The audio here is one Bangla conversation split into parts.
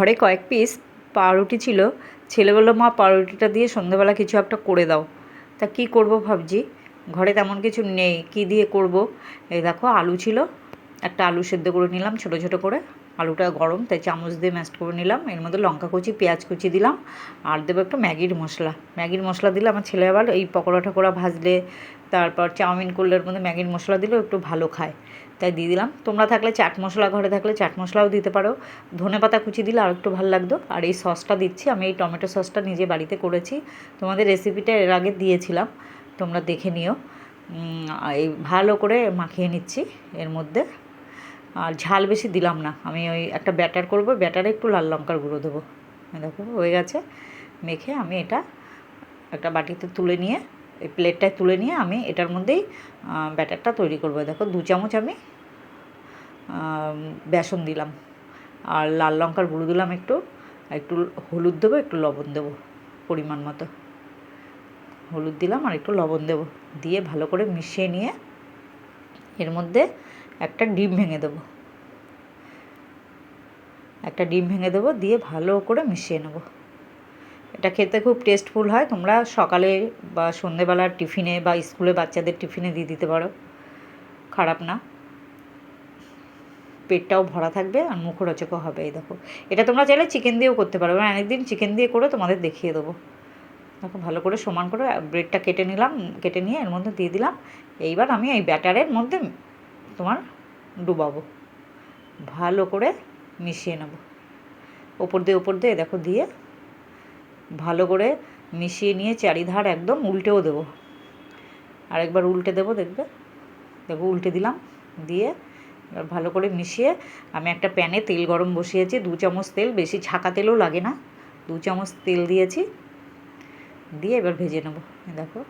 ঘরে কয়েক পিস পাউরুটি ছিল। ছেলে বলল, মা পাউরুটিটা দিয়ে সন্ধ্যেবেলা কিছু একটা করে দাও। তা কি করব ভাবছি, ঘরে তেমন কিছু নেই, কি দিয়ে করব। এই দেখো আলু ছিল, একটা আলু সেদ্ধ করে নিলাম ছোটো ছোটো করে। আলুটা গরম তাই চামচ দিয়ে ম্যাশ করে নিলাম। এর মধ্যে লঙ্কা কুচি, পেঁয়াজ কুচি দিলাম, আর দেবো একটু ম্যাগির মশলা। ম্যাগির মশলা দিলে আমার ছেলে আবার এই পকোড়া টকোড়া ভাজলে, তারপর চাউমিন করলে এর মধ্যে ম্যাগির মশলা দিলেও একটু ভালো খায়, তাই দিয়ে দিলাম। তোমরা থাকলে চাট মশলা, ঘরে থাকলে চাট মশলাও দিতে পারো। ধনেপাতা কুচি দিলে আর একটু ভালো লাগতো। আর এই সসটা দিচ্ছি, আমি এই টমেটো সসটা নিজে বাড়িতে করেছি, তোমাদের রেসিপিটা এর আগে দিয়েছিলাম, তোমরা দেখে নিও। এই ভালো করে মাখিয়ে নিচ্ছি এর মধ্যে। আর ঝাল বেশি দিলাম না, আমি ওই একটা ব্যাটার করব, ব্যাটারে একটু লাল লঙ্কার গুঁড়ো দেবো। দেখো হয়ে গেছে মেখে। আমি এটা একটা বাটিতে তুলে নিয়ে, এই প্লেটটায় তুলে নিয়ে আমি এটার মধ্যেই ব্যাটারটা তৈরি করবো। দেখো 2 চামচ আমি বেসন দিলাম, আর লাল লঙ্কার গুঁড়ো দিলাম একটু, একটু হলুদ দেবো, একটু লবণ দেবো পরিমাণ মতো। হলুদ দিলাম আর একটু লবণ দেবো, দিয়ে ভালো করে মিশিয়ে নিয়ে এর মধ্যে একটা ডিম ভেঙে দেবো, দিয়ে ভালো করে মিশিয়ে নেব। এটা খেতে খুব টেস্টফুল হয়। তোমরা সকালে বা সন্ধেবেলার টিফিনে বা স্কুলে বাচ্চাদের টিফিনে দিয়ে দিতে পারো, খারাপ না। পেটটাও ভরা থাকবে আর মুখরোচকও হবে। এই দেখো, এটা তোমরা চাইলে চিকেন দিয়েও করতে পারো। আমি অনেকদিন চিকেন দিয়ে করে তোমাদের দেখিয়ে দেবো। দেখো ভালো করে সমান করে ব্রেডটা কেটে নিলাম, কেটে নিয়ে এর মধ্যে দিয়ে দিলাম। এইবার আমি এই ব্যাটারের মধ্যে তোমার ডুবাবো, ভালো করে মিশিয়ে নেব। ওপর দিয়ে দেখো দিয়ে ভালো করে মিশিয়ে নিয়ে চারিধার একদম উল্টেও দেবো। আরেকবার উল্টে দেবো, দেখো উল্টে দিলাম। দিয়ে এবার ভালো করে মিশিয়ে আমি একটা প্যানে তেল গরম বসিয়েছি, 2 চামচ তেল, বেশি ছাকা তেলও লাগে না, 2 চামচ তেল দিয়েছি। দিয়ে এবার ভেজে নেব। দেখো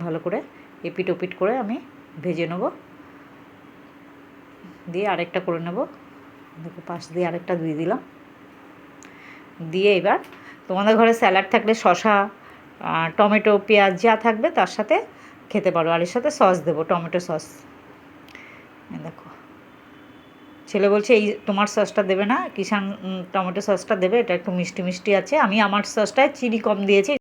ভালো করে এপিট ওপিট করে আমি ভেজে নেব। দিয়ে আরেকটা করে নেব। দেখো পাশ দিয়ে আরেকটা দিয়ে দিলাম। দিয়ে এবার তোমাদের ঘরে স্যালাড থাকলে শসা, টমেটো, পেঁয়াজ যা থাকবে তার সাথে খেতে পারো। আর এর সাথে সস দেবো, টমেটো সস। দেখো ছেলে বলছে এই তোমার সসটা দেবে না, কিষান টমেটো সসটা দেবে, এটা একটু মিষ্টি মিষ্টি আছে। আমি আমার সসটায় চিনি কম দিয়েছি।